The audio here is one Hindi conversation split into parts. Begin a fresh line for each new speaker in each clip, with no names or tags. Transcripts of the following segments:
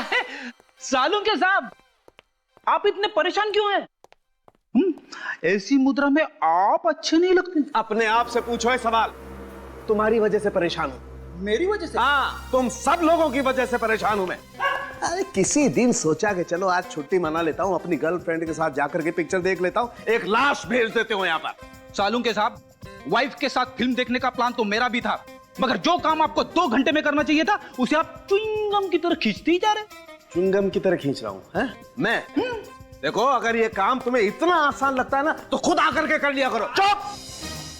है सालुंके साहब, आप इतने परेशान क्यों हैं? ऐसी मुद्रा में आप अच्छे नहीं लगते।
अपने आप से पूछो ये सवाल। तुम्हारी वजह से परेशान हूं।
मेरी वजह से?
हाँ, तुम सब लोगों की वजह से परेशान हूं मैं। अरे किसी दिन सोचा कि चलो आज छुट्टी मना लेता हूं, अपनी गर्लफ्रेंड के साथ जाकर के पिक्चर देख लेता हूं। एक लाश भेज देते हो यहाँ पर।
सालुंके साहब, वाइफ के साथ फिल्म देखने का प्लान तो मेरा भी था, मगर जो काम आपको 2 घंटे में करना चाहिए था उसे आप च्युइंगम की तरह खींचते ही जा रहे।
च्युइंगम की तरह खींच रहा हूं मैं? देखो, अगर ये काम तुम्हें इतना आसान लगता है ना तो खुद आकर के कर लिया करो। चुप!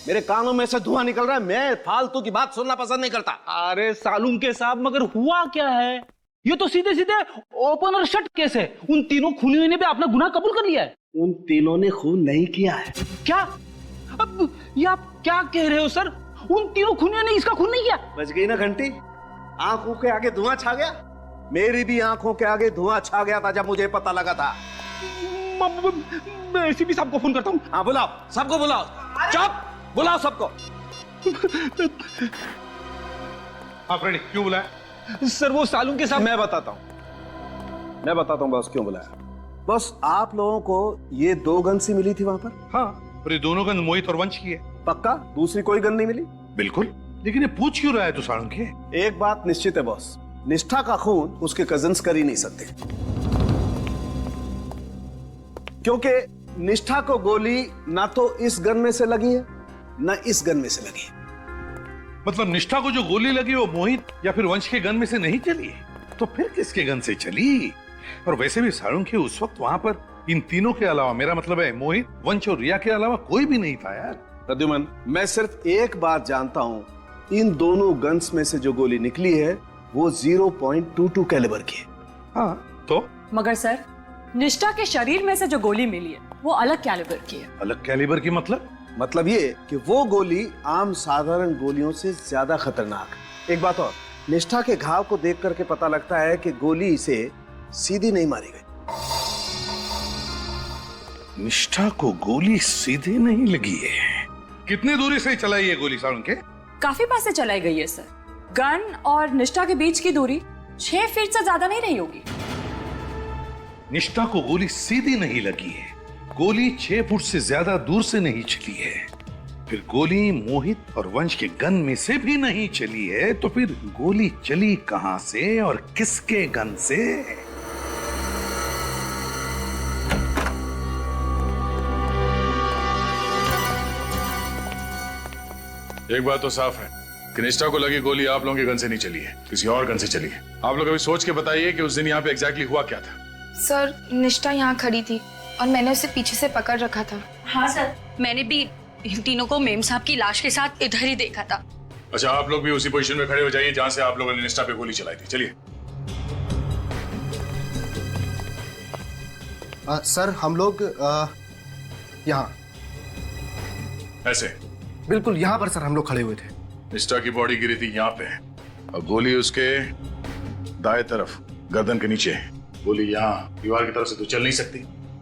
मेरे कानों में से धुआं निकल रहा है, मैं फालतू की बात सुनना पसंद नहीं करता।
अरे सालुंके साहब, मगर हुआ क्या है? ये तो सीधे सीधे ओपन और शट केस है। उन तीनों खूनियों ने भी अपना गुनाह कबूल कर लिया है।
उन तीनों ने खून नहीं किया है।
क्या? अब ये आप क्या कह रहे हो सर? उन तीनों खूनियों ने इसका खून नहीं किया?
बच गई ना घंटी? आंखों के आगे धुआं छा गया। मेरी भी आंखों के आगे धुआं छा गया था जब मुझे पता लगा था।
मैं एसीपी साहब को फोन करता हूँ।
हाँ, बुलाओ, सबको बुलाओ। चुप! बुलाओ सबको।
आप रेडी? क्यों बुलाया?
सर वो सालुंके साहब।
मैं बताता हूँ बॉस क्यों बुलाया। बॉस, आप लोगों को ये 2 गन सी मिली थी वहां पर?
हाँ, और ये दोनों गन मोहित और वंश की है।
पक्का? दूसरी कोई गन नहीं मिली?
बिल्कुल। लेकिन ये पूछ क्यों रहा है तू सालुंके?
एक बात निश्चित है बॉस, निष्ठा का खून उसके कजिन्स कर ही नहीं सकते, क्योंकि निष्ठा को गोली ना तो इस गन में से लगी है ना इस गन में से लगी है।
मतलब निष्ठा को जो गोली लगी वो मोहित या फिर वंश के गन में से नहीं चली है, तो फिर किसके गन से चली? और वैसे भी सालुंके उस वक्त वहां पर इन तीनों के अलावा, मेरा मतलब है मोहित, वंश और रिया के अलावा कोई भी नहीं था यार।
प्रद्युमन, मैं सिर्फ एक बात जानता हूं, इन दोनों गन्स में से जो गोली निकली है वो 0.22 कैलिबर की है।
हाँ तो?
मगर सर, निष्ठा के शरीर में से जो गोली मिली है वो अलग कैलिबर की है।
अलग कैलिबर की
मतलब ये कि वो गोली आम साधारण गोलियों से ज्यादा खतरनाक। एक बात और, निष्ठा के घाव को देख करके पता लगता है कि गोली इसे सीधी नहीं मारी गई।
निष्ठा को गोली सीधे नहीं लगी है। कितनी दूरी से चलाई है गोली सालुंके?
काफी पास से चलाई गई है सर। गन और निष्ठा के बीच की दूरी 6 फीट से ज्यादा नहीं रही होगी।
निष्ठा को गोली सीधी नहीं लगी है, गोली 6 फुट से ज्यादा दूर से नहीं चली है। फिर गोली मोहित और वंश के गन में से भी नहीं चली है, तो फिर गोली चली कहां से और किसके गन से?
एक बात तो साफ है कि निष्ठा को लगी गोली आप लोगों के गन से नहीं चली है, किसी और गन से चली है। आप लोग अभी सोच के बताइए कि उस दिन यहाँ पे एग्जैक्टली हुआ क्या था।
सर, निष्ठा यहाँ खड़ी थी और मैंने उसे पीछे से पकड़ रखा था।
हाँ सर, मैंने भी इन तीनों को मेम साहब की लाश के साथ इधर ही देखा था।
अच्छा, आप लोग भी उसी पोजीशन में खड़े हो जाइए जहां से आप लोगों ने निष्ठा पे गोली चलाई थी। चलिए।
सर, हम लोग यहाँ।
ऐसे?
बिल्कुल यहाँ पर सर हम लोग खड़े हुए थे।
निष्ठा की बॉडी गिरी थी यहाँ पे और गोली उसके दाएं तरफ गर्दन के नीचे। गोली यहाँ दीवार की तरफ से तो चल नहीं सकती,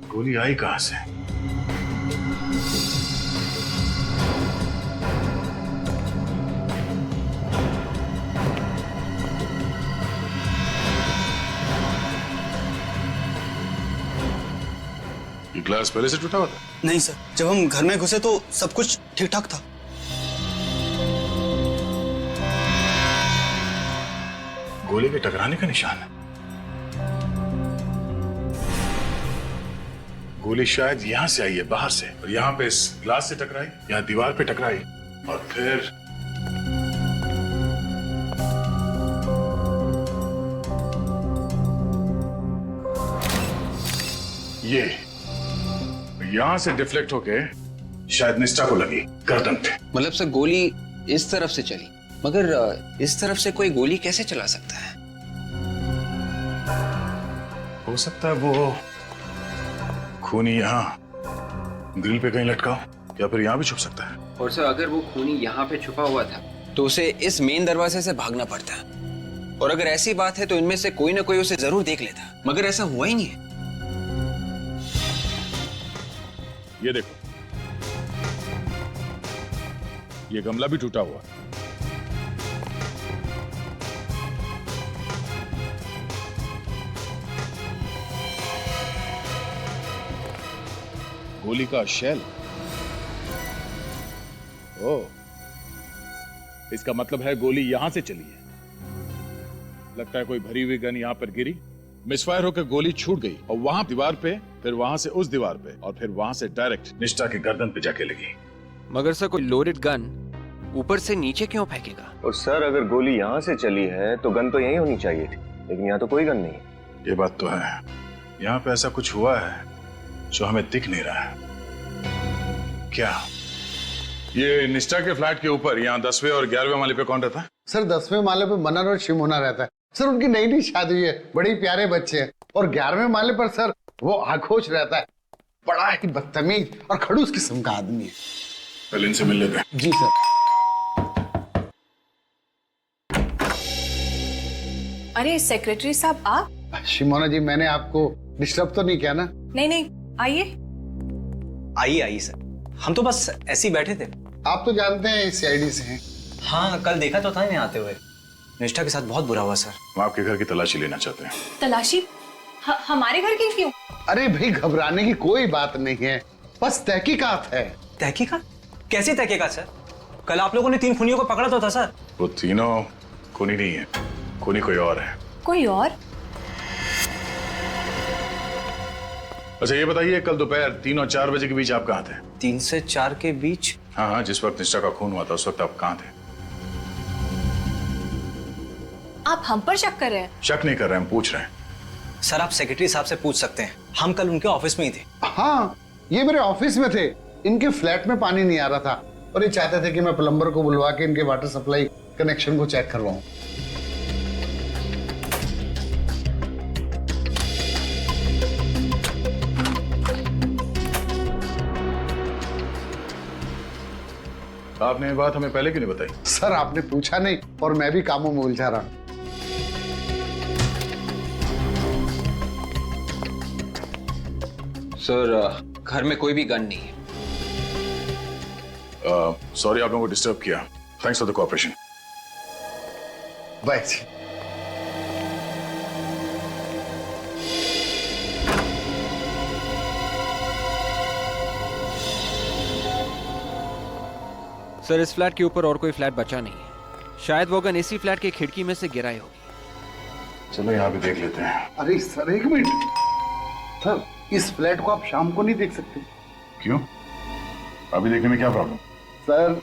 गोली आई कहां से? ये ग्लास पहले से टूटा हुआ था?
नहीं सर, जब हम घर में घुसे तो सब कुछ ठीक ठाक था।
गोली के टकराने का निशान है। गोली शायद यहां से आई है, बाहर से, और यहां पे इस ग्लास से टकराई, यहां दीवार पे टकराई और फिर ये यहां से डिफ्लेक्ट होके शायद निष्ठा को लगी गर्दन पे।
मतलब सर गोली इस तरफ से चली, मगर इस तरफ से कोई गोली कैसे चला सकता है?
हो सकता है वो खूनी यहाँ ग्रिल पे कहीं लटका हो, या फिर यहाँ भी छुप सकता है।
और सर अगर वो खूनी यहाँ पे छुपा हुआ था तो उसे इस मेन दरवाजे से भागना पड़ता, और अगर ऐसी बात है तो इनमें से कोई ना कोई उसे जरूर देख लेता, मगर ऐसा हुआ ही नहीं है।
ये देखो, ये गमला भी टूटा हुआ। गोली का शेल। ओ, इसका मतलब है गोली यहां से चली है। लगता है कोई भरी हुई गन यहां पर गिरी, मिसफायर होकर गोली छूट गई और वहां दीवार पे, फिर वहां से उस दीवार पे और फिर वहां से डायरेक्ट निष्ठा की गर्दन पे जाके लगी।
मगर सर कोई लोडेड गन ऊपर से नीचे क्यों फेंकेगा?
और सर अगर गोली यहाँ से चली है तो गन तो यहीं होनी चाहिए थी, लेकिन यहाँ तो कोई गन नहीं है।
ये बात तो है, यहाँ पे ऐसा कुछ हुआ है जो हमें दिख नहीं रहा है। क्या ये निष्ठा के फ्लैट के ऊपर यहाँ 10वें और 11वें माले पे कौन रहता है?
सर 10वें माले पे मनन और शिमोना रहता है सर। उनकी नई नई शादी हुई है, बड़े प्यारे बच्चे हैं। और 11वें माले पर सर वो आक्रोश रहता है, बड़ा ही बदतमीज और खड़ूस किस्म का आदमी है।
पहले इनसे मिल लेते हैं।
जी सर।
अरे सेक्रेटरी साहब आप?
शिमोना जी, मैंने आपको डिस्टर्ब तो नहीं किया ना?
नहीं नहीं, आइए।
आइए आइए सर, हम तो बस ऐसे ही बैठे थे।
आप तो जानते हैं सीआईडी से हैं।
हाँ, कल देखा तो था मैं आते हुए। निष्ठा के साथ बहुत बुरा हुआ सर।
हम आपके घर की तलाशी लेना चाहते हैं।
तलाशी? हमारे घर की क्यों?
अरे भाई, घबराने की कोई बात नहीं है, बस तहकीकात है।
तहकीकात? कैसी तहकीकात सर? कल आप लोगों ने 3 खूनियों को पकड़ा तो था सर।
वो तीनों खूनी नहीं है, खूनी कोई और है।
कोई और?
अच्छा ये बताइए, कल दोपहर 3 और 4 बजे के बीच आप कहाँ थे?
3 से 4 के बीच?
हाँ हाँ, जिस वक्त निष्ठा का खून हुआ था उस वक्त आप कहाँ थे?
आप हम पर शक कर रहे हैं?
शक नहीं कर रहे, हम पूछ रहे हैं।
सर आप सेक्रेटरी साहब से पूछ सकते हैं, हम कल उनके ऑफिस में ही थे।
हाँ, ये मेरे ऑफिस में थे। इनके फ्लैट में पानी नहीं आ रहा था और ये चाहते थे कि मैं प्लम्बर को बुलवा के इनके वाटर सप्लाई कनेक्शन को चेक करवाऊं।
आपने ये बात हमें पहले क्यों नहीं बताई?
सर आपने पूछा नहीं और मैं भी कामों में उलझा रहा।
सर घर में कोई भी गन नहीं है।
सॉरी आप लोगों को डिस्टर्ब किया। Thanks for the cooperation.
Bye.
Sir इस फ्लैट के ऊपर और कोई फ्लैट बचा नहीं है। शायद वो गन इसी फ्लैट की खिड़की में से गिराई होगी।
चलो यहाँ पे देख लेते हैं।
अरे सर एक मिनट सर, इस फ्लैट को आप शाम को नहीं देख सकते?
क्यों? अभी देखने में क्या प्रॉब्लम?
सर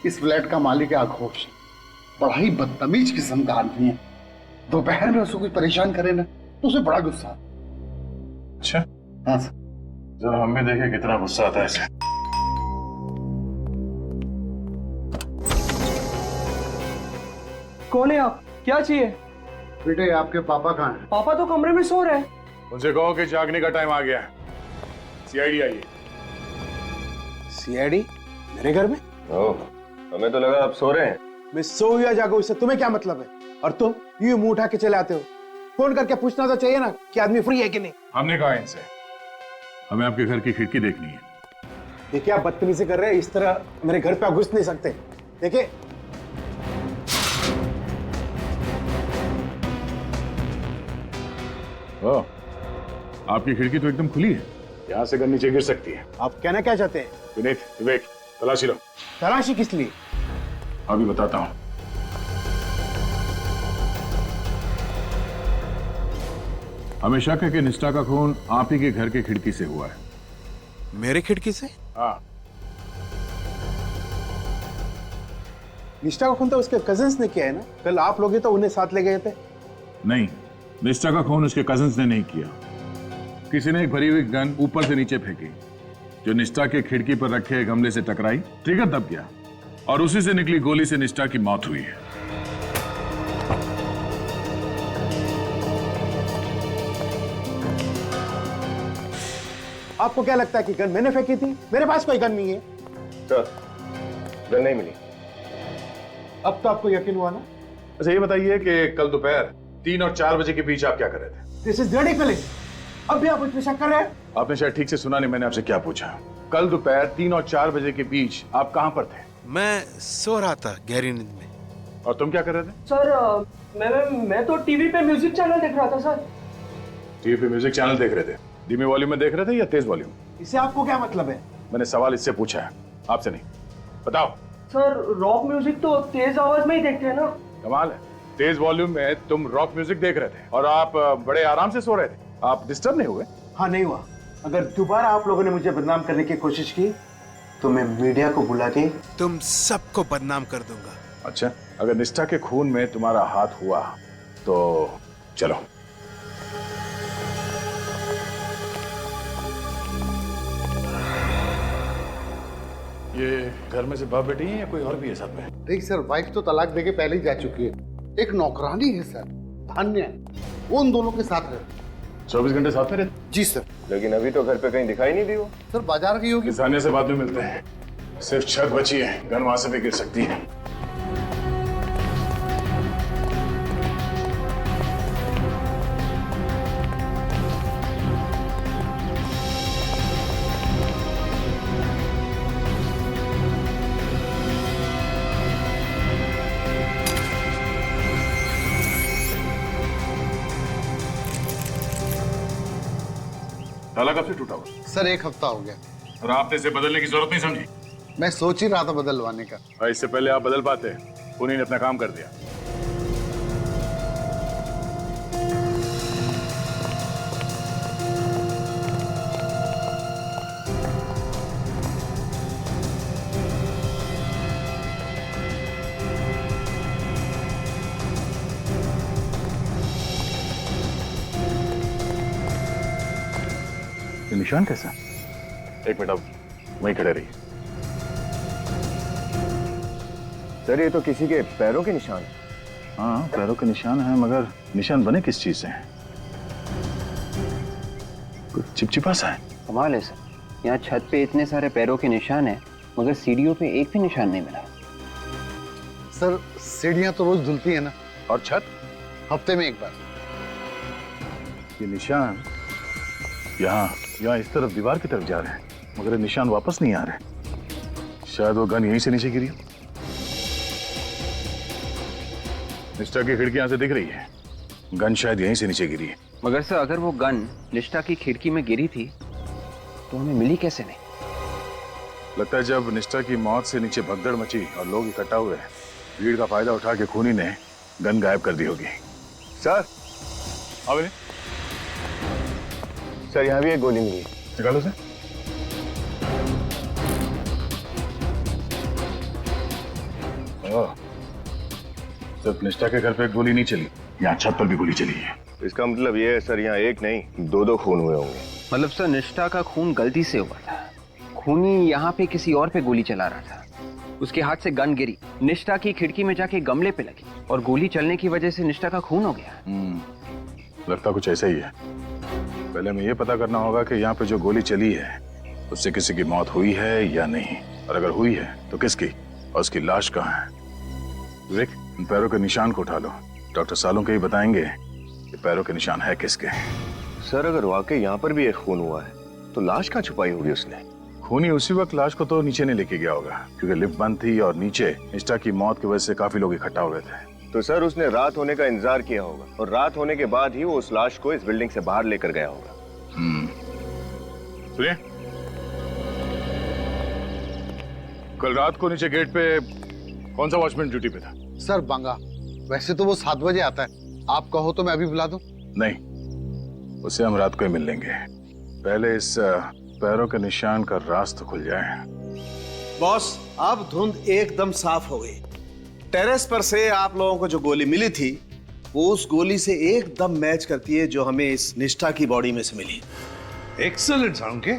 इस फ्लैट का मालिक है आक्रोश, बड़ा ही बदतमीज किस्म का आदमी है। दोपहर में उसको कोई परेशान करे ना तो उसे बड़ा गुस्सा।
अच्छा
हाँ सर।
जरा हम भी देखें कितना गुस्सा आता है इसे।
कौन है आप? क्या चाहिए?
बेटे आपके पापा कहाँ हैं?
पापा तो कमरे में सो रहे हैं।
उनसे कहो कि जागने का टाइम आ गया है। सीआईडी आइए।
सीआईडी मेरे घर में?
ओह, हमें तो लगा आप सो रहे हैं।
मैं सो या जागो इससे तुम्हें क्या मतलब है? और तुम यूं मुंह उठा के चले आते हो। फोन करके पूछना तो चाहिए ना कि आदमी फ्री है कि नहीं।
हमने कहा इनसे हमें आपके घर की खिड़की देखनी है।
देखिए आप बदतमीजी कर रहे हैं, इस तरह मेरे घर पे आप घुस नहीं सकते। देखिए
आपकी खिड़की तो एकदम खुली है, यहाँ से गन नीचे गिर सकती है।
आप कहना क्या चाहते हैं?
विनीत, विवेक, तलाशी लो।
तलाशी किस लिए?
अभी बताता हूँ। हमें शक है कि निष्ठा का खून आप ही के घर के खिड़की से हुआ है।
मेरे खिड़की से?
हाँ।
निष्ठा का खून तो उसके कजिन्स ने किया है ना? कल आप लोग ही तो उन्हें साथ ले गए थे।
नहीं, निष्ठा का खून उसके कजिन्स ने नहीं किया। किसी ने एक भरी हुई गन ऊपर से नीचे फेंकी जो निष्ठा के खिड़की पर रखे गमले से टकराई, ट्रिगर दब गया और उसी से निकली गोली से निष्ठा की मौत हुई है।
आपको क्या लगता है कि गन मैंने फेंकी थी? मेरे पास कोई गन नहीं है।
सर गन नहीं मिली।
अब तो आपको यकीन हुआ ना?
अच्छा ये बताइए कि कल दोपहर 3 और 4 बजे के बीच आप क्या कर रहे थे?
This is ridiculous. अब भी आप मुझ पे शक कर रहे हैं?
आपने शायद ठीक से सुना नहीं, मैंने आपसे क्या पूछा। कल दोपहर 3 और 4 बजे के बीच आप कहां पर थे?
मैं सो रहा था गहरी नींद में।
और तुम क्या कर रहे थे?
सर मैं तो टीवी पे म्यूजिक चैनल देख रहा था सर।
टीवी पे म्यूजिक चैनल देख रहे थे? धीमे वॉल्यूम में देख रहे थे या तेज वॉल्यूम?
इससे आपको क्या मतलब है?
मैंने सवाल इससे पूछा है, आपसे नहीं। बताओ।
सर रॉक म्यूजिक तो तेज आवाज में ही देखते हैं ना।
कमाल है, तेज वॉल्यूम में तुम रॉक म्यूजिक देख रहे थे और आप बड़े आराम से सो रहे थे। आप डिस्टर्ब नहीं हुए?
हाँ, नहीं हुआ। अगर दोबारा आप लोगों ने मुझे बदनाम करने की कोशिश की तो मैं मीडिया को बुला के तुम सबको बदनाम कर दूंगा।
अच्छा, अगर निष्ठा के खून में तुम्हारा हाथ हुआ तो चलो। ये घर में से बाप बेटी हैं या कोई और भी है साथ में?
नहीं सर, वाइफ तो तलाक देके पहले ही जा चुकी है। एक नौकरानी है सर, धान्य, वो उन दोनों के साथ रहती है।
24 घंटे साथ में रहते?
जी सर।
लेकिन अभी तो घर पे कहीं दिखाई नहीं दी वो।
सर बाजार गई होगी।
किसानिया से बाद में मिलते हैं। सिर्फ छत बची है, गन वहां से भी गिर सकती है। ताला कब से टूटा हुआ?
सर 1 हफ्ता हो गया।
और आपने इसे बदलने की जरूरत नहीं समझी?
मैं सोच ही रहा था बदलवाने का।
और इससे पहले आप बदल पाते, उन्हीं ने अपना काम कर दिया। ये निशान कैसा? एक मिनट, अब वहीं खड़े रहिए।
सर ये तो किसी के पैरों के निशान है।
हाँ, पैरों के निशान हैं, मगर निशान बने किस चीज से हैं? कुछ चिपचिपा सा है।
कमाल है सर, यहाँ छत पे इतने सारे पैरों के निशान हैं, मगर सीढ़ियों पे एक भी निशान नहीं मिला।
सर सीढ़ियां तो रोज धुलती है ना।
और छत?
हफ्ते में 1 बार।
ये निशान यहाँ इस तरफ दीवार की तरफ जा रहे हैं, मगर ये निशान वापस नहीं आ रहे। शायद वो गन यहीं से नीचे गिरी हो। निष्ठा की खिड़की यहां से दिख रही है, गन शायद यहीं से नीचे गिरी है।
मगर सर अगर वो गन निष्ठा की खिड़की में गिरी थी तो हमें मिली कैसे नहीं?
लगता है जब निष्ठा की मौत से नीचे भगदड़ मची और लोग इकट्ठा हुए, भीड़ का फायदा उठा के खूनी ने गन गायब कर दी होगी।
सर
अब
सर यहाँ भी एक गोली मिली।
निकालो से। सिर्फ निष्ठा के घर पे एक गोली नहीं चली, यहाँ छत पर भी गोली चली है।
इसका मतलब ये है सर, यहाँ एक नहीं 2 खून हुए होंगे।
मतलब सर निष्ठा का खून गलती से हुआ था। खूनी यहाँ पे किसी और पे गोली चला रहा था, उसके हाथ से गन गिरी, निष्ठा की खिड़की में जाके गमले पे लगी और गोली चलने की वजह से निष्ठा का खून हो गया।
लगता कुछ ऐसा ही है। पहले हमें ये पता करना होगा कि यहाँ पे जो गोली चली है उससे किसी की मौत हुई है या नहीं, और अगर हुई है तो किसकी, और उसकी लाश कहाँ है। विवेक, इन पैरों के निशान को उठा लो। डॉक्टर सालों के ही बताएंगे कि पैरों के निशान है किसके।
सर अगर वाकई यहाँ पर भी एक खून हुआ है तो लाश कहाँ छुपाई होगी उसने?
खूनी उसी वक्त लाश को तो नीचे नहीं लेके गया होगा, क्योंकि लिफ्ट बंद थी और नीचे निष्ठा की मौत की वजह से काफी लोग इकट्ठा हो गए थे।
तो सर उसने रात होने का इंतजार किया होगा और रात होने के बाद ही वो उस लाश को इस बिल्डिंग से बाहर लेकर गया होगा।
सुनिए, कल रात को नीचे गेट पे कौन सा वॉचमैन ड्यूटी पे था?
सर बांगा। वैसे तो वो 7 बजे आता है, आप कहो तो मैं अभी बुला दूं?
नहीं, उसे हम रात को ही मिल लेंगे। पहले इस पैरों के निशान का राज तो खुल जाए।
बॉस, अब धुंध एकदम साफ हो गई। टेरेस पर से आप लोगों को जो गोली मिली थी वो उस गोली से एकदम मैच करती है जो हमें इस निष्ठा की बॉडी में से मिली।
एक्सीलेंट सालुंके,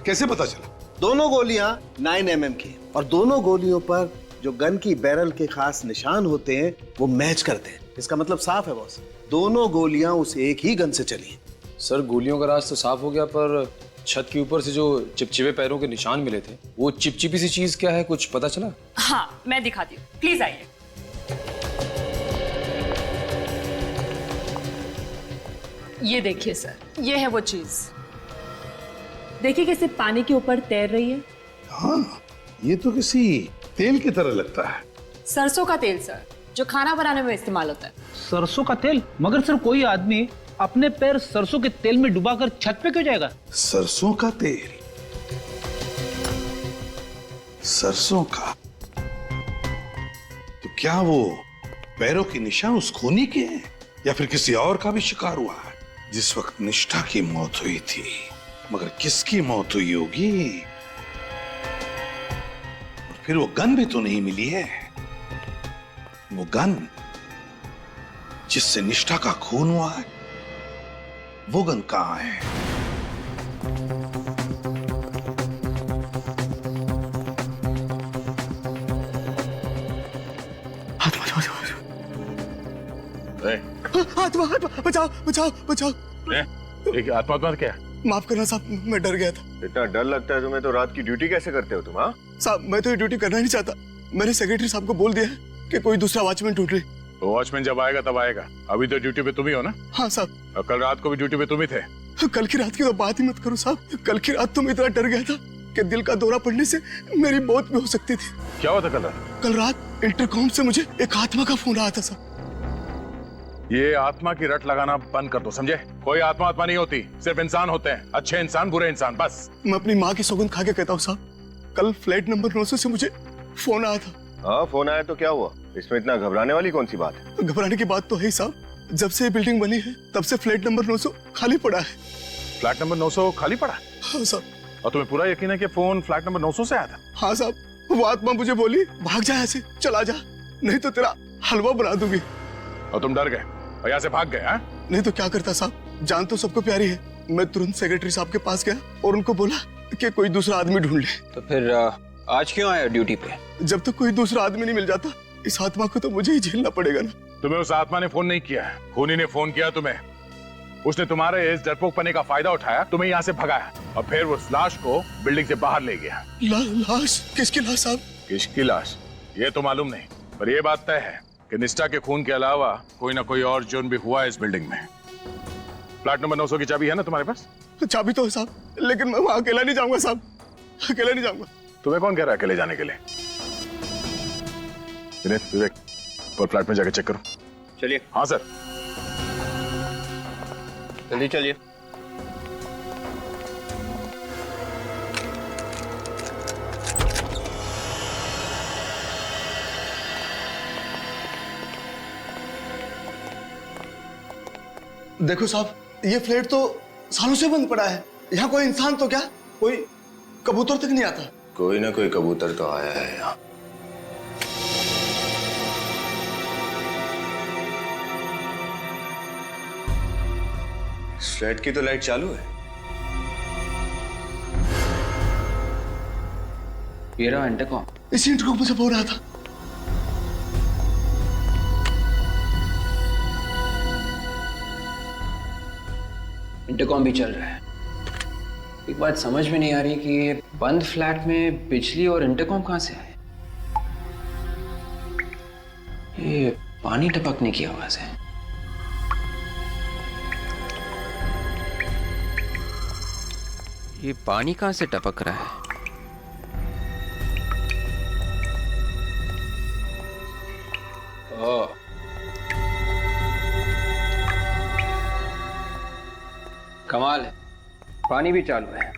कैसे पता चला?
दोनों गोलियां 9 mm की, और दोनों गोलियों पर जो गन की बैरल के खास निशान होते हैं वो मैच करते हैं। इसका मतलब साफ है बॉस, दोनों गोलियां उस एक ही गन से चली।
सर गोलियों का राज तो साफ हो गया, पर छत के ऊपर से जो चिपचिपे पैरों के निशान मिले थे, वो चिपचिपी सी चीज क्या है, कुछ पता चला?
हाँ, मैं दिखाती हूँ, प्लीज आइए। ये देखिए सर, ये है वो चीज। देखिए कैसे पानी के ऊपर तैर रही है।
हाँ, ये तो किसी तेल की तरह लगता है।
सरसों का तेल सर, जो खाना बनाने में इस्तेमाल होता है।
सरसों का तेल? मगर सर कोई आदमी अपने पैर सरसों के तेल में डुबाकर छत पे क्यों जाएगा?
सरसों का तेल? सरसों का? तो क्या वो पैरों के निशान उस खूनी के हैं या फिर किसी और का भी शिकार हुआ है? जिस वक्त निष्ठा की मौत हुई थी, मगर किसकी मौत हुई होगी? और फिर वो गन भी तो नहीं मिली है। वो गन जिससे निष्ठा का खून हुआ है, वो गन कहां है?
आत्मा बचाओ बचाओ बचाओ।
एक आत्मा क्या?
माफ करना साहब, मैं डर गया था।
इतना डर लगता है तुम्हें तो रात की ड्यूटी कैसे करते हो तुम? हाँ
साहब, मैं तो ये ड्यूटी करना नहीं चाहता। मैंने सेक्रेटरी साहब को बोल दिया है कि कोई दूसरा वॉचमैन ढूंढ ले।
वॉचमैन जब आएगा तब आएगा, अभी तो ड्यूटी पे तुम ही हो ना?
हाँ साहब।
और कल रात को भी ड्यूटी पे तुम ही थे।
कल की रात की तो बात ही मत करो साहब। कल की रात तो मैं इतना डर गया था कि दिल का दौरा पड़ने से मेरी मौत भी हो सकती थी।
क्या हुआ था कल रात?
कल रात इंटरकॉम से मुझे एक आत्मा का फोन आया था साहब।
ये आत्मा की रट लगाना बंद कर दो, समझे? कोई आत्मा नहीं होती, सिर्फ इंसान होते हैं। अच्छे इंसान, बुरे इंसान, बस।
मैं अपनी माँ की सौगंध खा के कहता हूँ साहब, कल फ्लैट नंबर 900 से मुझे फोन आया था।
हाँ, फोन आया तो क्या हुआ? इसमें इतना घबराने वाली कौन सी बात है?
घबराने की बात तो है ही साहब। जब से ये बिल्डिंग बनी है तब से फ्लैट नंबर 900 खाली पड़ा है।
फ्लैट नंबर 900 खाली पड़ा?
हाँ साहब।
और तुम्हें पूरा यकीन है कि फोन फ्लैट नंबर 900 से आया था?
हाँ साहब, वो आत्मा मुझे बोली भाग जा यहाँ से, चला जा, नहीं तो तेरा हलवा बना दूंगी।
और तुम डर गए और यहाँ से भाग गए? हाँ?
नहीं तो क्या करता साहब, जान तो सबको प्यारी है। मैं तुरंत सेक्रेटरी साहब के पास गया और उनको बोला कि कोई दूसरा आदमी ढूंढ ले।
तो फिर आज क्यों आया ड्यूटी पे?
जब तक कोई दूसरा आदमी नहीं मिल जाता, इस आत्मा को तो मुझे ही झेलना पड़ेगा ना।
तुम्हें उस आत्मा ने फोन नहीं किया है, खूनी ने फोन किया तुम्हें। उसने तुम्हारे इस डरपोकपने का फायदा उठाया, तुम्हें यहाँ से भगाया और फिर उस लाश को बिल्डिंग से बाहर ले गया।
लाश? किसकी लाश साहब?
किसकी लाश ये तो मालूम नहीं, पर यह बात तय है कि निष्ठा के खून के अलावा कोई ना कोई और जुर्म भी हुआ है इस बिल्डिंग में। फ्लैट नंबर 900 की चाबी है ना तुम्हारे पास?
चाबी तो है साहब, लेकिन मैं वहां अकेला नहीं जाऊंगा साहब, अकेला नहीं जाऊंगा।
तुम्हें कौन कह रहा है अकेले जाने के लिए? विवेक, और फ्लैट में जाके चेक करो।
चलिए।
हाँ सर।
जल्दी चलिए।
देखो साहब, ये फ्लैट तो सालों से बंद पड़ा है। यहाँ कोई इंसान तो क्या, कोई कबूतर तक नहीं आता।
कोई ना कोई कबूतर तो आया है यहाँ। फ्लैट की तो लाइट चालू है।
ये रहा इंटरकॉम।
इसी इंटरकॉम से बोल रहा था।
इंटरकॉम भी चल रहा है। एक बात समझ में नहीं आ रही कि ये बंद फ्लैट में बिजली और इंटरकॉम कहां से आए। ये पानी टपकने की आवाज है। ये पानी कहां से टपक रहा है? ओह, कमाल है, पानी भी चालू है।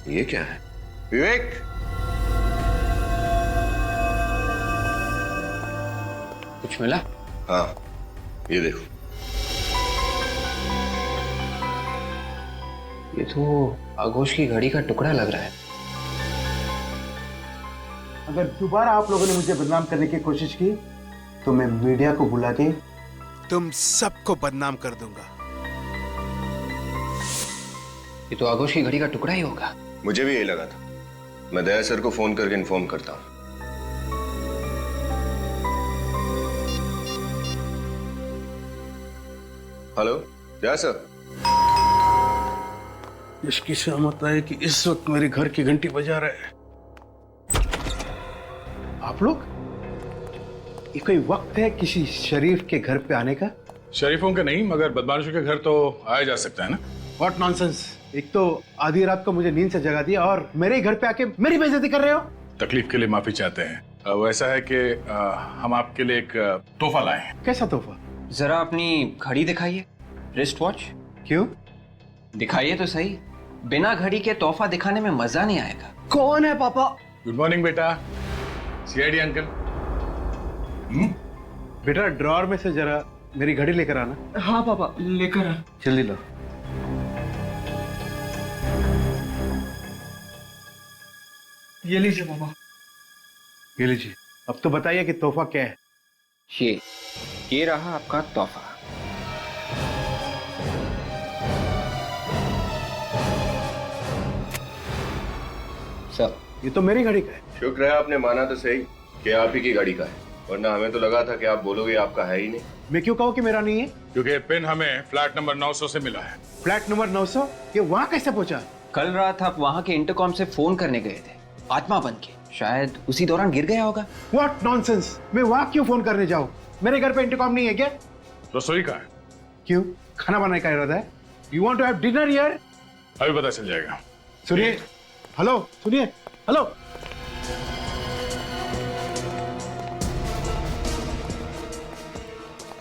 ये क्या है? विवेक,
कुछ मिला?
हाँ, ये देखो।
ये तो आगोश की घड़ी का टुकड़ा लग रहा है।
अगर दोबारा आप लोगों ने मुझे बदनाम करने की कोशिश की तो मैं मीडिया को बुला के
तुम सबको बदनाम कर दूंगा।
ये तो आगोश की घड़ी का टुकड़ा ही होगा।
मुझे भी यही लगा था। मैं दया सर को फोन करके इन्फॉर्म करता हूँ। हेलो दया सर।
इसकी सहमत है कि इस वक्त मेरे घर की घंटी बजा रहे हैं।
आप लोग, ये कोई वक्त है किसी शरीफ के घर पे आने का?
शरीफों के नहीं, मगर बदमाशों के घर तो आया जा सकता है ना।
What nonsense. एक तो आधी रात को मुझे नींद से जगा दिया और मेरे घर पे आके मेरी बेइज्जती कर रहे हो।
तकलीफ के लिए माफी चाहते हैं। वैसा है कि हम आपके लिए एक तोहफा लाए हैं।
कैसा तोहफा?
जरा अपनी घड़ी दिखाइए, रिस्ट वॉच।
क्यों?
दिखाइए तो सही, बिना घड़ी के तोहफा दिखाने में मजा नहीं आएगा।
कौन है पापा?
गुड मॉर्निंग बेटा। CID uncle.
बेटा ड्रॉर में से जरा मेरी घड़ी लेकर आना।
हाँ पापा, लेकर आ।
जल्दी लो।
ये लीजिए पापा।
ये लीजिए। अब तो बताइए कि तोहफा क्या है?
ये रहा आपका तोहफा। सर,
ये तो मेरी घड़ी का है।
शुक्र है आपने माना तो सही कि आप ही की गाड़ी का है, वरना हमें तो लगा था कि आप बोलोगे आपका है ही नहीं।
मैं क्यों कहूँ कि मेरा नहीं है?
क्योंकि पिन हमें फ्लैट नंबर 900 से मिला है।
Flat number 900? ये वहाँ कैसे पहुंचा?
कल रात आप वहां के इंटरकॉम से फोन करने गए थे, आत्मा बन के। शायद उसी दौरान गिर गया होगा।
What nonsense! मैं वहाँ क्यों फोन करने जाऊँ? मेरे घर पे इंटरकॉम नहीं है क्या?
रसोई का है।
क्यों? खाना बनाने का इरादा है? You want to have dinner here?
अभी पता चल जाएगा।
सुनिए, हेलो, सुनिए, हेलो।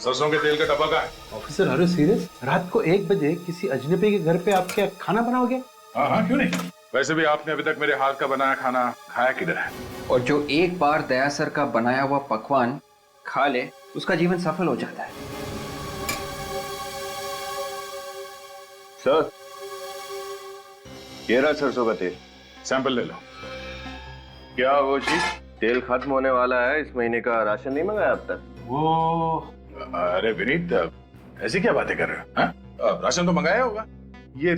सरसों के तेल का डब्बा का है।
Officer, are you serious? रात को 1 बजे किसी अजनबी के घर पे आप क्या खाना बनाओगे?
हाँ हाँ, क्यों नहीं। वैसे भी आपने अभी तक मेरे हाथ का बनाया खाना खाया किधर है?
और जो एक बार दया सर का बनाया हुआ पकवान खा ले, उसका जीवन सफल हो जाता है।
सर, ये रहा सरसों का तेल।
सैंपल ले लो।
क्या वो चीज? तेल खत्म होने वाला है, इस महीने का राशन नहीं मंगाया अब तक?
वो अरे विनीत, ऐसी क्या बातें कर रहे हो? हाँ? राशन तो मंगाया होगा। ये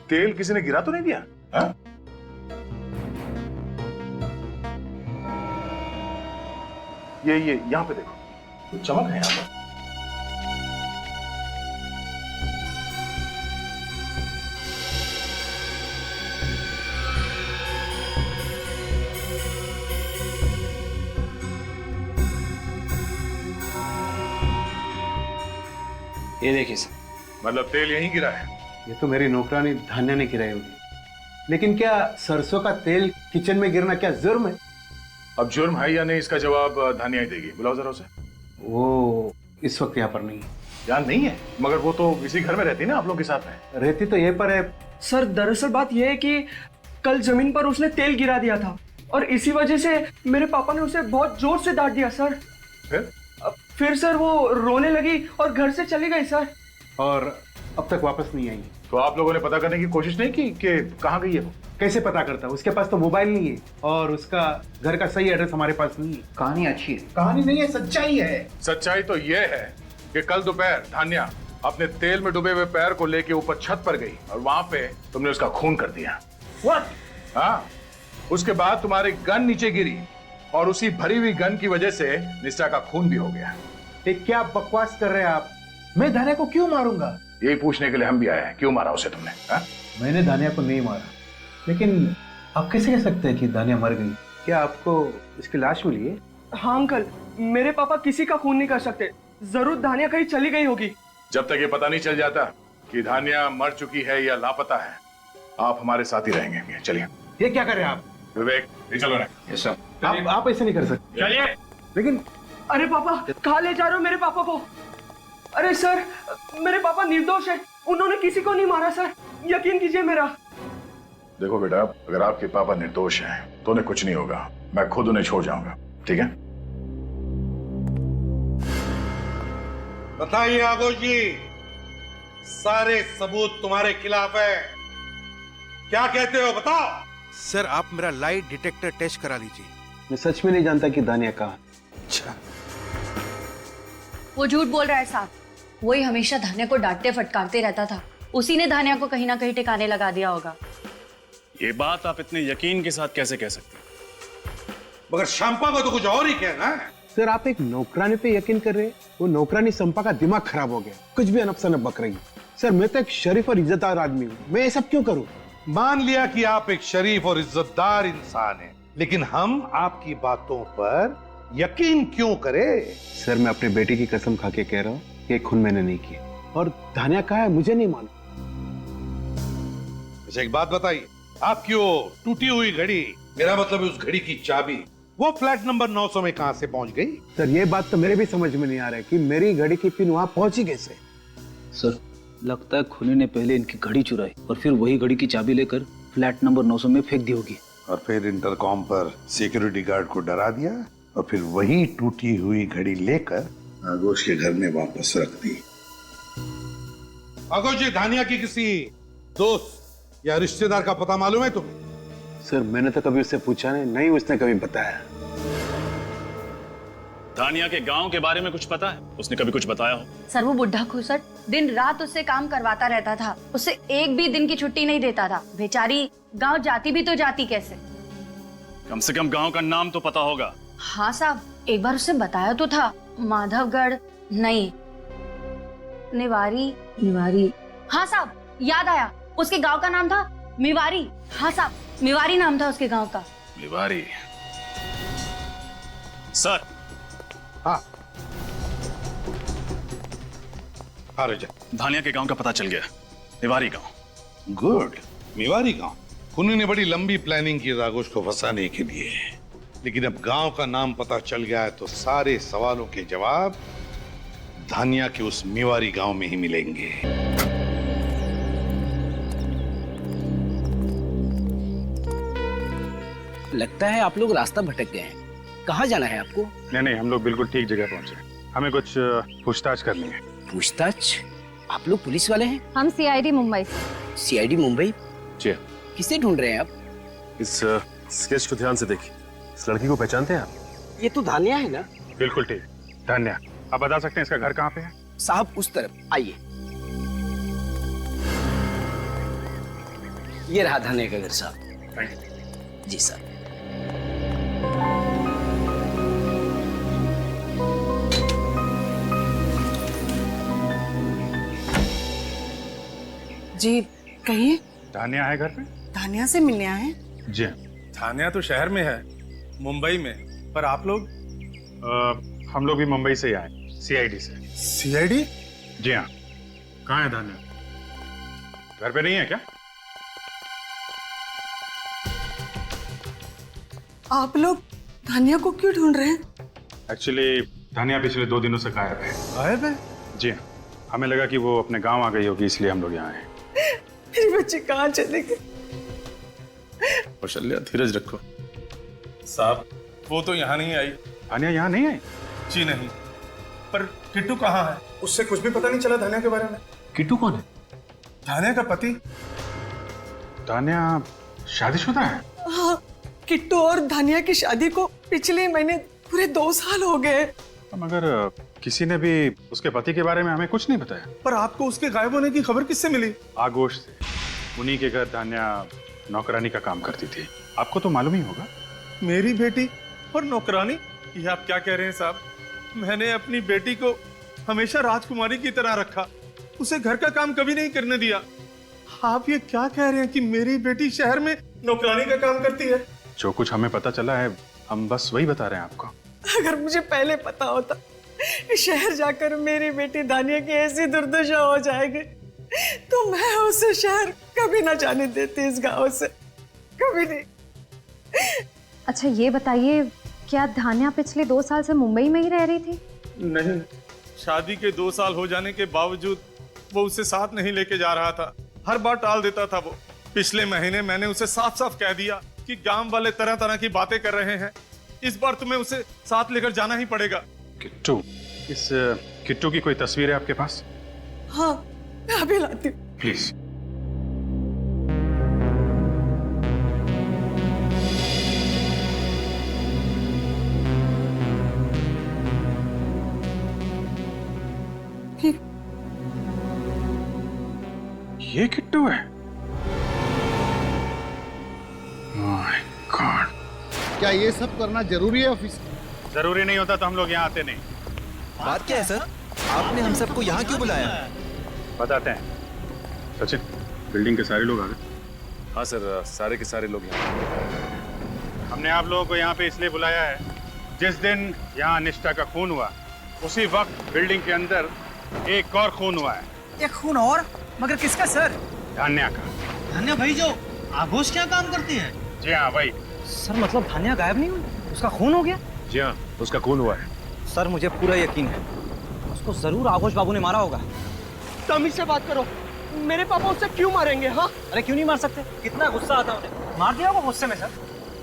तेल किसी ने गिरा तो नहीं दिया? हाँ? ये यहाँ पे देखो, तो चमक है यहाँ पर।
ये देखिए सर।
मतलब तेल यहीं गिरा है?
ये तो मेरी नौकरानी धान्या ने गिराई होगी। लेकिन क्या सरसों का तेल किचन में गिरना क्या जुर्म है?
अब जुर्म है या नहीं, इसका जवाब धानिया ही देगी। बुलाओ जरा उसे।
वो इस वक्त यहाँ पर नहीं है।
यहाँ नहीं है? मगर वो तो इसी घर में रहती है ना, आप लोग के साथ में।
रहती तो ये पर है।
सर, दरअसल बात यह है कि कल जमीन पर उसने तेल गिरा दिया था और इसी वजह से मेरे पापा ने उसे बहुत जोर से डांट दिया सर। फिर सर वो रोने लगी और घर से चली गई सर।
और अब तक वापस नहीं आई।
तो आप लोगों ने पता करने की कोशिश नहीं की कि कहाँ गई है वो?
कैसे पता करता? उसके पास तो मोबाइल नहीं है और उसका घर का सही एड्रेस हमारे पास नहीं है।
कहानी अच्छी है।
कहानी नहीं है, सच्चाई है।
सच्चाई तो ये है कि कल दोपहर धान्या अपने तेल में डूबे हुए पैर को लेके ऊपर छत पर गई और वहां पे तुमने उसका खून कर दिया।
What?
हाँ, उसके बाद तुम्हारी गन नीचे गिरी और उसी भरी हुई गन की वजह से निष्ठा का खून भी हो गया।
ये क्या बकवास कर रहे हैं आप? मैं धान्या को क्यों मारूंगा?
यही पूछने के लिए हम भी आए हैं, क्यों मारा उसे तुमने? हा?
मैंने धान्या को नहीं मारा, लेकिन आप कैसे कह सकते हैं कि धान्या मर गई? क्या आपको इसकी लाश मिली है?
हाँ अंकल, मेरे पापा किसी का खून नहीं कर सकते। जरूर धान्या कहीं चली गई होगी।
जब तक ये पता नहीं चल जाता कि धान्या मर चुकी है या लापता है, आप हमारे साथ ही रहेंगे। चलिए।
ये क्या कर रहे हैं आप?
विवेक, ये चलो ना।
Yes sir.
आप ऐसे नहीं कर सकते।
चलिए।
लेकिन
अरे पापा, कहाँ ले जा रहे हो मेरे पापा को? अरे सर, मेरे पापा निर्दोष है, उन्होंने किसी को नहीं मारा सर, यकीन कीजिए मेरा।
देखो बेटा, अगर आपके पापा निर्दोष हैं तो उन्हें कुछ नहीं होगा, मैं खुद उन्हें छोड़ जाऊंगा, ठीक है?
बताइए आगोश जी, सारे सबूत तुम्हारे खिलाफ है, क्या कहते हो बताओ।
सर, आप मेरा लाई डिटेक्टर टेस्ट करा लीजिए।
मैं सच में नहीं जानता कि धान्या कहाँ।
अच्छा,
वो झूठ बोल रहा है साहब। वही हमेशा धान्या को डांटते फटकारते रहता था, उसी ने धान्या को कहीं ना कहीं ठिकाने लगा दिया होगा।
ये बात आप इतने यकीन के साथ कैसे कह सकते हैं?
मगर शंपा को तो कुछ और ही कहना है।
सर, आप एक नौकरानी पे यकीन कर रहे हैं? वो नौकरानी संपा का दिमाग खराब हो गया, कुछ भी अनप शनप बक रही है। सर, मैं तो एक शरीफ और इज्जतदार आदमी हूँ, मैं ये सब क्यों करूँ?
मान लिया कि आप एक शरीफ और इज्जतदार इंसान हैं, लेकिन हम आपकी बातों पर यकीन क्यों करें?
सर, मैं अपनी बेटी की कसम खा के कह रहा हूँ कि खून मैंने नहीं किया। और धान्या कहाँ है मुझे नहीं मालूम।
अच्छा एक बात बताइए, आपकी वो टूटी हुई घड़ी, मेरा मतलब है उस घड़ी की चाबी वो फ्लैट नंबर 900 में कहां से पहुंच गई?
सर ये बात तो मेरे भी समझ में नहीं आ रहा है कि मेरी घड़ी की पिन वहां पहुंची कैसे।
सर लगता है खूनी ने पहले इनकी घड़ी चुराई और फिर वही घड़ी की चाबी लेकर फ्लैट नंबर 900 में फेंक दी होगी।
और फिर इंटरकॉम पर सिक्योरिटी गार्ड को डरा दिया और फिर वही टूटी हुई घड़ी लेकर आगोश के घर में वापस रख दी।
आगोश, ये धानिया की किसी दोस्त या रिश्तेदार का पता मालूम है तुम्हें?
सर मैंने तो कभी उससे पूछा नहीं उसने कभी बताया।
धानिया के गांव के बारे में कुछ पता है? उसने कभी कुछ बताया हो?
सर वो बुढ़ा खुसट दिन रात उससे काम करवाता रहता था, उसे एक भी दिन की छुट्टी नहीं देता था। बेचारी गांव जाती भी तो जाती कैसे?
कम से कम गांव का नाम तो पता होगा।
हाँ साहब, एक बार उससे बताया तो था, माधवगढ़ नहीं, निवारी। हाँ साहब याद आया, उसके गांव का नाम था मिवारी। हाँ साहब, मिवारी नाम था उसके गांव का।
मिवारी। सर।
हाँ राजा,
धानिया के गांव का पता चल गया, मिवारी गांव।
गुड।
मिवारी गांव। खूनी ने बड़ी लंबी प्लानिंग की आगोश को फंसाने के लिए, लेकिन अब गांव का नाम पता चल गया है तो सारे सवालों के जवाब धानिया के उस मिवारी गांव में ही मिलेंगे।
लगता है आप लोग रास्ता भटक गए हैं। कहाँ जाना है आपको?
नहीं, हम लोग बिल्कुल ठीक जगह पहुंचे। हमें कुछ पूछताछ करनी है।
पूछताछ? आप लोग पुलिस वाले हैं?
हम सीआईडी मुंबई से।
सीआईडी मुंबई?
जी।
किसे ढूंढ रहे हैं आप?
इस स्केच को ध्यान से देखिए। इस लड़की को पहचानते हैं आप?
ये तो धानिया है ना?
बिल्कुल ठीक, धानिया। आप बता सकते हैं इसका घर कहाँ पे है?
साहब उस तरफ आइए। ये रहा धानिया का घर साहब। जी साहब।
जी कहिए।
धानिया है घर पे?
धानिया से मिलने आए?
जी।
धानिया तो शहर में है, मुंबई में, पर आप लोग?
हम लोग भी मुंबई से ही आए, सीआईडी से।
सीआईडी?
जी हाँ। कहाँ है धानिया? घर पे नहीं है क्या?
आप लोग धानिया को क्यों ढूंढ रहे हैं?
एक्चुअली धानिया पिछले 2 दिनों से गायब है।
गायब है?
जी हाँ। हमें लगा कि वो अपने गांव आ गई होगी, इसलिए हम लोग यहाँ आए।
मेरी बच्ची कहाँ चले गई?
कौशल्या धीरज रखो।
साहब वो तो यहाँ नहीं आई।
धानिया यहाँ नहीं आई?
जी नहीं। पर किट्टू कहाँ है? उससे कुछ भी पता नहीं चला धानिया के बारे में।
किट्टू कौन है?
धानिया का पति।
धानिया शादीशुदा है?
हाँ, किट्टू और धानिया की शादी को पिछले महीने पूरे 2 साल हो गए।
मगर किसी ने भी उसके पति के बारे में हमें कुछ नहीं बताया।
पर आपको उसके गायब होने की खबर किससे मिली?
आगोश से। उन्हीं के घर धानिया नौकरानी का काम करती थी, आपको तो मालूम ही होगा।
मेरी बेटी और नौकरानी? ये आप क्या कह रहे हैं साहब? मैंने अपनी बेटी को हमेशा राजकुमारी की तरह रखा, उसे घर का काम कभी नहीं करने दिया। आप ये क्या कह रहे हैं कि मेरी बेटी शहर में नौकरानी का काम करती है?
जो कुछ हमें पता चला है हम बस वही बता रहे हैं आपको।
अगर मुझे पहले पता होता शहर जाकर मेरी बेटी धानिया की ऐसी दुर्दशा हो जाएगी तो मैं उसे शहर कभी ना जाने देती, इस गांव से कभी नहीं।
अच्छा ये बताइए, क्या धानिया पिछले 2 साल से मुंबई में ही रह रही थी?
नहीं, शादी के 2 साल हो जाने के बावजूद वो उसे साथ नहीं लेके जा रहा था, हर बार टाल देता था वो। पिछले महीने मैंने उसे साफ साफ कह दिया कि गांव वाले तरह तरह की बातें कर रहे हैं, इस बार तुम्हें उसे साथ लेकर जाना ही पड़ेगा।
किट्टू, इस किट्टू की कोई तस्वीर है आपके पास?
हाँ, मैं अभी लाती हूँ।
प्लीज। ये किट्टू है? My God.
क्या ये सब करना जरूरी है ऑफिस?
जरूरी नहीं होता तो हम लोग यहाँ आते नहीं।
बात क्या है सर? आपने हम सबको यहाँ क्यों बुलाया?
बताते हैं। सचिन, बिल्डिंग के सारे लोग आ गए?
हाँ सर, सारे के सारे लोग यहाँ।
हमने आप लोगों को यहाँ पे इसलिए बुलाया है, जिस दिन यहाँ निष्ठा का खून हुआ उसी वक्त बिल्डिंग के अंदर एक और खून हुआ है।
एक खून और? मगर किसका सर?
धान्या का।
धान्या भाई जो आगोश क्या काम करती है?
जी हाँ भाई।
सर मतलब धान्या गायब नहीं हुई?
उसका खून हो गया?
जी हाँ, उसका खून हुआ है।
सर मुझे पूरा यकीन है उसको जरूर आघोष बाबू ने मारा होगा।
तमीज से बात करो, मेरे पापा उससे क्यों मारेंगे? हाँ,
अरे क्यों नहीं मार सकते? कितना गुस्सा आता उन्हें, मार दिया होगा गुस्से में। सर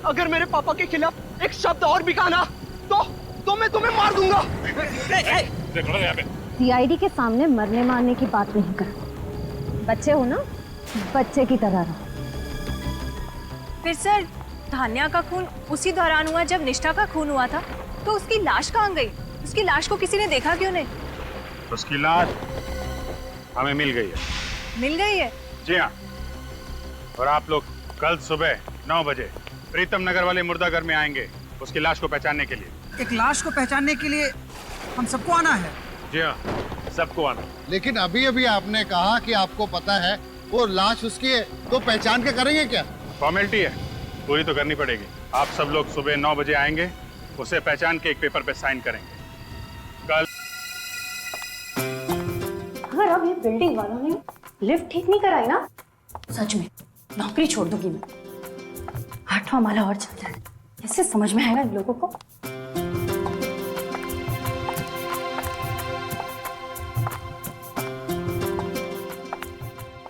अगर मेरे पापा के खिलाफ एक शब्द और भी कहा ना तो मैं तुम्हें मार दूंगा।
सीआईडी के सामने मरने मारने की बात नहीं कर, बच्चे हो ना, बच्चे की तरह रहो।
फिर सर धान्या का खून उसी दौरान हुआ जब निष्ठा का खून हुआ था, तो उसकी लाश कहाँ गई? उसकी लाश को किसी ने देखा क्यों नहीं?
उसकी लाश हमें मिल गई है।
मिल गई है?
जी हाँ, और आप लोग कल सुबह 9 बजे प्रीतम नगर वाले मुर्दाघर में आएंगे उसकी लाश को पहचानने के लिए।
एक लाश को पहचानने के लिए हम सबको आना है?
जी हाँ, सबको आना।
लेकिन अभी अभी आपने कहा कि आपको पता है वो लाश उसकी है, तो पहचान के करेंगे क्या?
फॉर्मेलिटी है, पूरी तो करनी पड़ेगी। आप सब लोग सुबह 9 बजे आएंगे, उसे पहचान के एक पेपर पे साइन करेंगे। कल
अगर अब ये बिल्डिंग वालों ने लिफ्ट ठीक नहीं कराई ना, सच में नौकरी छोड़ दूंगी मैं। 8वां माला और चल जाए, कैसे समझ में आएगा इन लोगों को?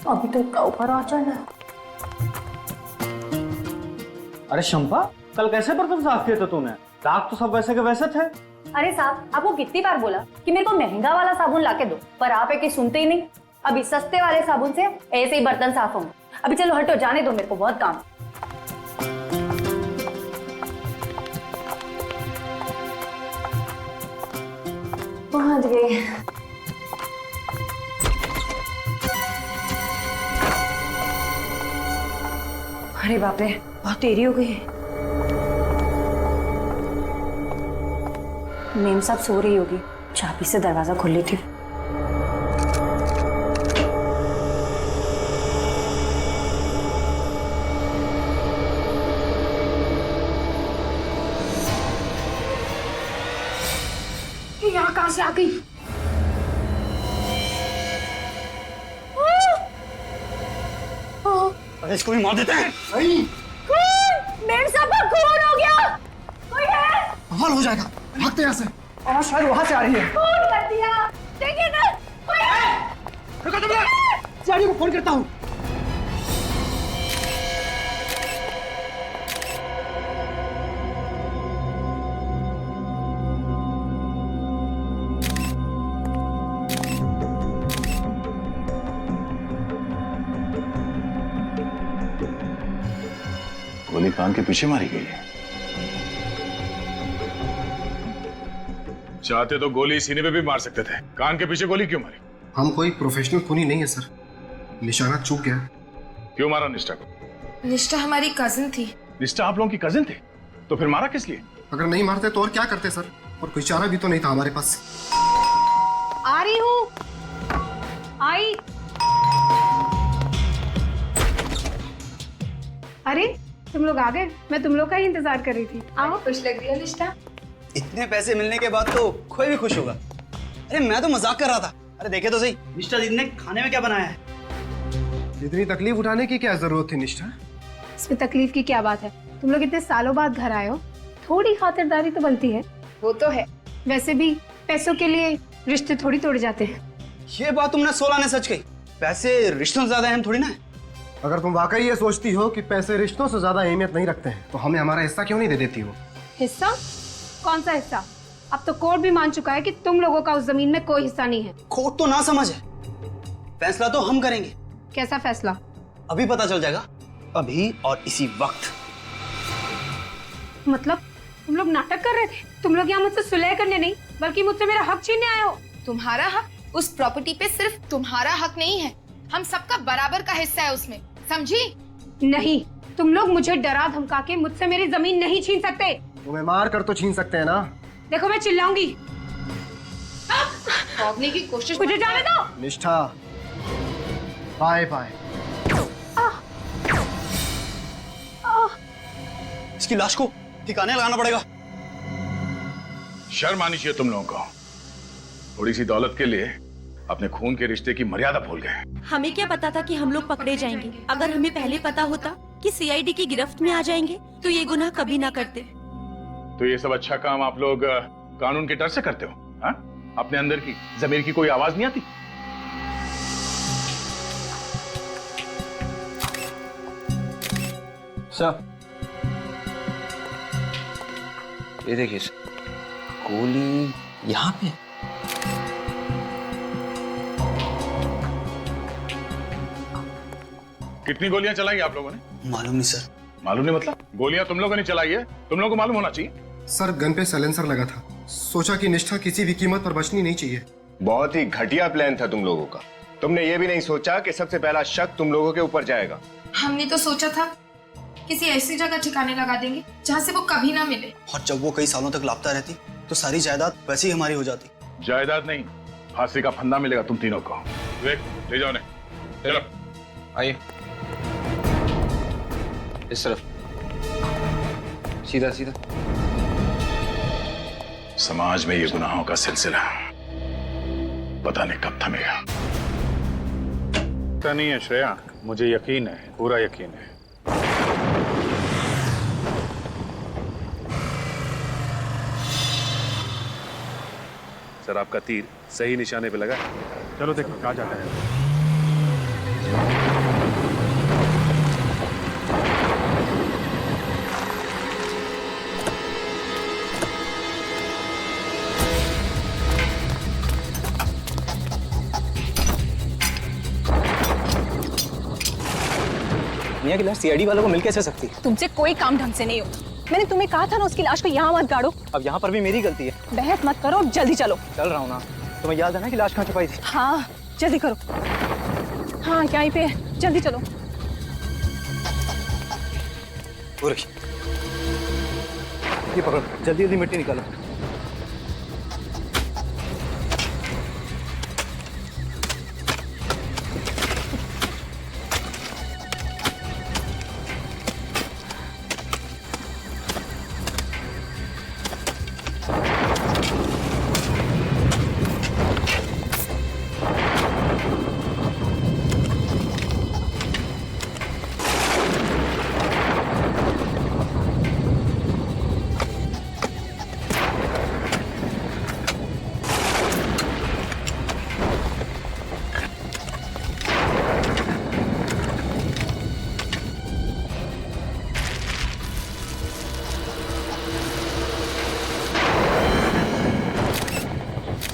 अभी तो इसका ऊपर आ जाना।
अरे शंपा, कल कैसे बर्तन साफ किए थे तूने? दाग तो सब वैसे के वैसे थे।
अरे साहब, आपको कितनी बार बोला कि मेरे को महंगा वाला साबुन लाके दो, पर आप है कि सुनते ही नहीं। अभी सस्ते वाले साबुन से ऐसे ही बर्तन साफ होंगे। अभी चलो हटो, जाने दो, मेरे को बहुत काम। पहुंच गए। अरे बाप रे, बहुत देरी हो गई है। मेम साहब सो रही होगी, चाबी से दरवाजा खोल लेती हूँ। यहाँ कहाँ से आ गई?
अरे इसको भी मार देते हैं।
मेम साहब का खून हो गया। कोई है?
बवाल हो जाएगा, भागते यहाँ से। और शायद वहां से आ रही है।
खून कर दिया, देखिए ना, कोई है?
रुको तुम लोग, सीआईडी को फोन करता हूँ।
गोली कान के पीछे मारी गई है।
चाहते तो गोली सीने पे भी मार सकते थे, कान के पीछे गोली क्यों मारी?
हम कोई प्रोफेशनल खूनी नहीं है सर, निशाना चूक गया।
क्यों मारा निष्ठा को?
निष्ठा हमारी कजिन थी।
निष्ठा आप लोगों की कजिन थे, तो फिर मारा किस लिए?
अगर नहीं मारते तो और क्या करते सर, और कोई चारा भी तो नहीं था हमारे पास।
आ रही हूँ। आई।
अरे तुम लोग आ गए, मैं तुम लोग का ही इंतजार कर रही थी। आओ।
खुश लग रही है निष्ठा।
इतने पैसे मिलने के बाद तो कोई भी खुश होगा। अरे मैं तो मजाक कर रहा था। अरे देखे तो सही, निष्ठा दीदी ने खाने में क्या बनाया है।
इतनी तकलीफ उठाने की क्या जरूरत थी निष्ठा?
इसमें तकलीफ की क्या बात है? तुम लोग इतने सालों बाद घर आए हो, थोड़ी खातिरदारी तो बनती है।
वो तो है,
वैसे भी पैसों के लिए रिश्ते थोड़ी तोड़े जाते हैं।
ये बात तुमने 16 ने सच कही। पैसे रिश्तों से ज्यादा अहम थोड़ी ना है।
अगर तुम वाकई ये सोचती हो कि पैसे रिश्तों से ज्यादा अहमियत नहीं रखते हैं, तो हमें हमारा हिस्सा क्यों नहीं दे देती हो?
हिस्सा? कौन सा हिस्सा? अब तो कोर्ट भी मान चुका है कि तुम लोगों का उस जमीन में कोई हिस्सा नहीं है।
कोर्ट तो ना समझ है, फैसला तो हम करेंगे।
कैसा फैसला?
अभी पता चल जाएगा, अभी और इसी वक्त।
मतलब तुम लोग नाटक कर रहे थे? तुम लोग यहाँ मुझसे सुलह करने नहीं, बल्कि मुझसे मेरा हक छीनने आए हो।
तुम्हारा हक? उस प्रॉपर्टी पे सिर्फ तुम्हारा हक नहीं है, हम सबका बराबर का हिस्सा है उसमें, समझी?
नहीं, तुम लोग मुझे डरा धमका के मुझसे मेरी जमीन नहीं छीन सकते।
तुम्हें मार कर तो छीन सकते हैं ना।
देखो मैं चिल्लाऊंगी।
भागने की कोशिश
मुझे जाने दो।
निष्ठा, बाय बाय।
इसकी लाश को ठिकाने लगाना पड़ेगा।
शर्म आनी चाहिए तुम लोगों को। थोड़ी सी दौलत के लिए अपने खून के रिश्ते की मर्यादा भूल गए।
हमें क्या पता था कि हम लोग पकड़े जाएंगे। अगर हमें पहले पता होता कि सीआईडी की गिरफ्त में आ जाएंगे तो ये गुनाह कभी ना करते।
तो ये सब अच्छा काम आप लोग कानून के डर से करते हो? हाँ? अपने अंदर की जमीर की कोई आवाज नहीं आती?
सर, ये देखिए सर, गोली यहाँ पे।
कितनी गोलियां चलाई आप लोगों ने?
मालूम नहीं सर।
मालूम नहीं मतलब? गोलियां तुम लोगों ने चलाई है, तुम लोगों को मालूम होना चाहिए।
सर, गन पे साइलेंसर लगा था, सोचा कि निष्ठा किसी भी कीमत पर बचनी नहीं चाहिए।
बहुत ही घटिया प्लान था तुम लोगों का। तुमने ये भी नहीं सोचा कि सबसे पहला शक तुम लोगों के ऊपर जाएगा।
हमने तो सोचा था किसी ऐसी जगह ठिकाने लगा देंगे जहाँ से वो कभी ना मिले।
और जब वो कई सालों तक लापता रहती तो सारी जायदाद वैसे ही हमारी हो जाती।
जायदाद नहीं, फांसी का फंदा मिलेगा तुम तीनों को। ले जाओ ने। चलो
आइए इस तरफ, सीधा सीधा।
समाज में ये गुनाहों का सिलसिला पता नहीं कब थमेगा।
पता नहीं है श्रेया, मुझे यकीन है, पूरा यकीन है।
सर, आपका तीर सही निशाने पे लगा।
चलो देखो कहाँ जाता है।
मियां की लाश सीआईडी वालों को मिल कैसे सकती है?
तुमसे कोई काम ढंग से नहीं होता। मैंने तुम्हें कहा था ना उसकी लाश को यहाँ मत गाड़ो।
अब यहाँ पर भी मेरी गलती है।
बहस मत करो, जल्दी चलो।
चल रहा हूँ ना। तुम्हें याद है ना कि लाश कहाँ छुपाई थी?
हाँ जल्दी करो। हाँ यहीं पे है, जल्दी चलो।
ये पकड़ो, जल्दी जल्दी मिट्टी निकालो।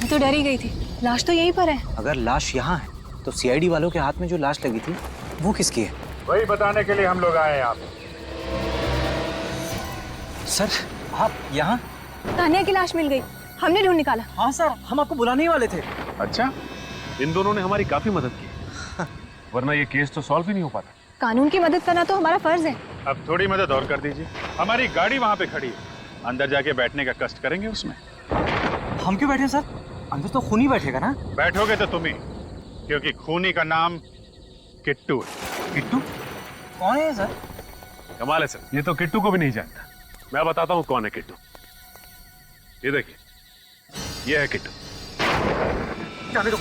तो डर ही गई थी, लाश तो यहीं पर है।
अगर लाश यहाँ है तो सीआईडी वालों के हाथ में जो लाश लगी थी वो किसकी है?
वही बताने के लिए हम लोग आए हैं आप।
सर, आप यहाँ?
तानिया की लाश मिल गई, हमने ढूंढ निकाला।
हाँ सर, हम आपको बुलाने ही वाले थे।
अच्छा, इन दोनों ने हमारी काफी मदद की, वरना ये केस तो सॉल्व ही नहीं हो पाता।
कानून की मदद करना तो हमारा फर्ज है।
अब थोड़ी मदद और कर दीजिए। हमारी गाड़ी वहाँ पे खड़ी है, अंदर जाके बैठने का कष्ट करेंगे उसमें।
हम क्यों बैठे सर? अंदर तो खूनी बैठेगा ना।
बैठोगे तो तुम ही, क्योंकि खूनी का नाम किट्टू है।
किट्टू कौन है सर?
कमाल है सर, ये तो किट्टू को भी नहीं जानता। मैं बताता हूँ कौन है किट्टू। ये देखिए, ये है किट्टू।
जाने दो,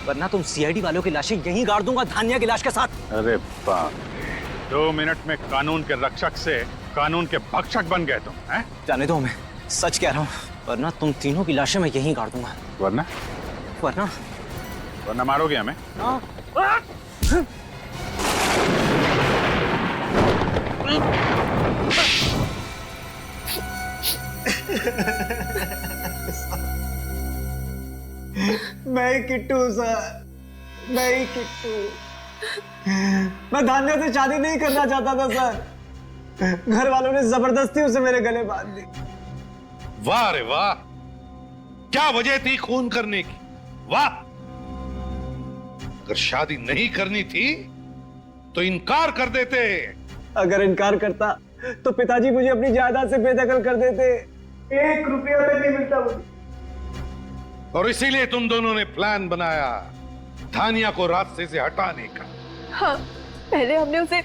वरना तुम सीआईडी वालों की लाशें यहीं गाड़ दूंगा धानिया की लाश के साथ।
अरे बाप, 2 मिनट में कानून के रक्षक से कानून के भक्षक बन गए तुम, हैं?
जाने दो, मैं सच कह रहा हूँ, वरना तुम तीनों की लाशें मैं यहीं गाड़ दूंगा।
वरना?
वरना?
वरना मारोगे हमें?
मैं ही किट्टू सर, मैं ही किट्टू। मैं धान्या से शादी नहीं करना चाहता था सर, घर वालों ने जबरदस्ती उसे मेरे गले बांध दी।
वाह रे वाह, क्या वजह थी खून करने की? वाह, अगर शादी नहीं करनी थी तो इनकार कर देते।
अगर इनकार करता तो पिताजी मुझे अपनी जायदाद से बेदखल कर देते, 1 रुपया तक नहीं मिलता मुझे।
और इसीलिए तुम दोनों ने प्लान बनाया धानिया को रास्ते से हटाने का।
हाँ, पहले हमने उसे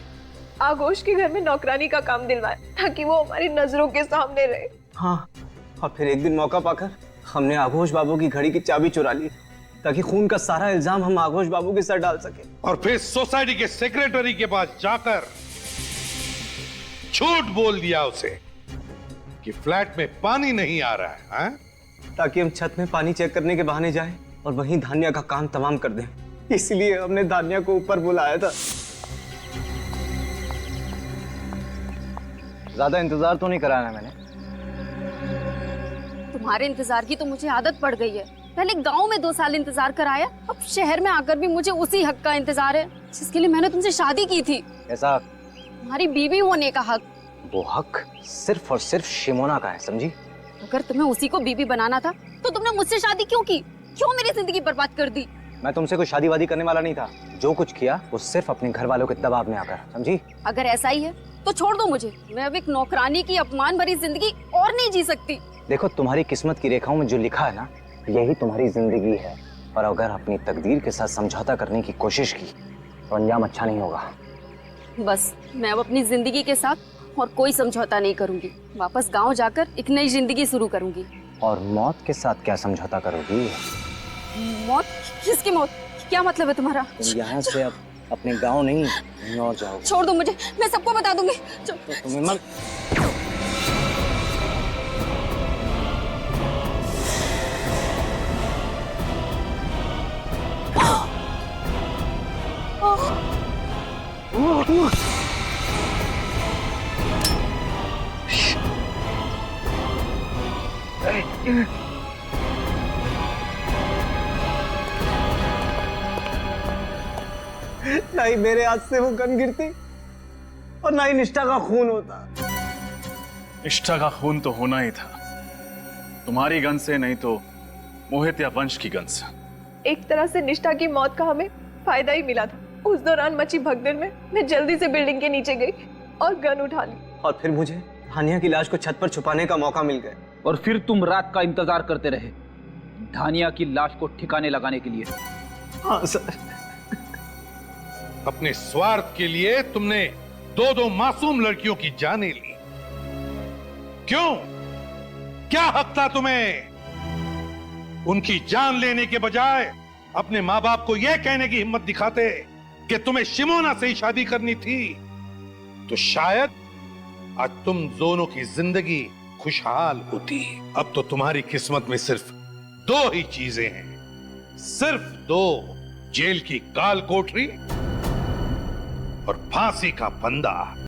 आगोश के घर में नौकरानी का काम दिलवाया ताकि वो हमारी नजरों के सामने रहे।
हाँ, और फिर एक दिन मौका पाकर हमने आघोष बाबू की घड़ी की चाबी चुरा ली ताकि खून का सारा इल्जाम हम आघोष बाबू के सर डाल सके।
और फिर सोसाइटी के सेक्रेटरी के पास जाकर झूठ बोल दिया उसे
कि फ्लैट में पानी नहीं आ रहा है, हाँ?
ताकि हम छत में पानी चेक करने के बहाने जाएं और वहीं धान्या का काम तमाम कर दें। इसलिए हमने धान्या को ऊपर बुलाया था।
ज्यादा इंतजार तो नहीं कराना मैंने।
तुम्हारे इंतजार की तो मुझे आदत पड़ गई है। पहले गांव में 2 साल इंतजार कराया, अब शहर में आकर भी मुझे उसी हक का इंतजार है जिसके लिए मैंने तुमसे शादी की थी।
ऐसा
तुम्हारी बीवी होने का हक।
वो हक सिर्फ और सिर्फ शिमोना का है, समझी?
अगर तुम्हें उसी को बीवी बनाना था तो तुमने मुझसे शादी क्यों की? क्यों मेरी जिंदगी बर्बाद कर दी?
मैं तुमसे कोई शादी वादी करने वाला नहीं था। जो कुछ किया वो सिर्फ अपने घर वालों के दबाव में आकर, समझी?
अगर ऐसा ही है तो छोड़ दो मुझे। मैं अब एक नौकरानी की अपमान भरी जिंदगी और नहीं जी सकती।
देखो, तुम्हारी किस्मत की रेखाओं में जो लिखा है ना, यही तुम्हारी जिंदगी है। और अगर अपनी तकदीर के साथ समझौता करने की कोशिश की तो अंजाम अच्छा नहीं होगा।
बस मैं अब अपनी जिंदगी के साथ और कोई समझौता नहीं करूंगी। वापस गांव जाकर एक नई जिंदगी शुरू करूंगी।
और मौत के साथ क्या समझौता करोगी?
मौत? किसकी मौत? क्या मतलब है तुम्हारा?
तुम यहाँ से अब अपने गांव नहीं कहीं और जाओगे।
छोड़ दो मुझे, मैं सबको बता दूंगी।
तो तुम्हें मत
ना ही मेरे हाथ से वो गन गिरती और ना ही निष्ठा का खून होता।
निष्ठा का खून तो होना ही था, तुम्हारी गन से नहीं तो मोहित या वंश की गन से।
एक तरह से निष्ठा की मौत का हमें फायदा ही मिला था। उस दौरान मची भगदड़ में मैं जल्दी से बिल्डिंग के नीचे गई और गन उठा ली।
और फिर मुझे धानिया की लाश को छत पर छुपाने का मौका मिल गया।
और फिर तुम रात का इंतजार करते रहे धानिया की लाश को ठिकाने लगाने के लिए।
हाँ सर।
अपने स्वार्थ के लिए तुमने 2 मासूम लड़कियों की जानें ली। क्यों? क्या हक था तुम्हें? उनकी जान लेने के बजाय अपने माँ बाप को यह कहने की हिम्मत दिखाते कि तुम्हें शिमोना से ही शादी करनी थी, तो शायद आज तुम दोनों की जिंदगी खुशहाल होती। अब तो तुम्हारी किस्मत में सिर्फ 2 ही चीजें हैं, सिर्फ 2, जेल की काल कोठरी और फांसी का फंदा।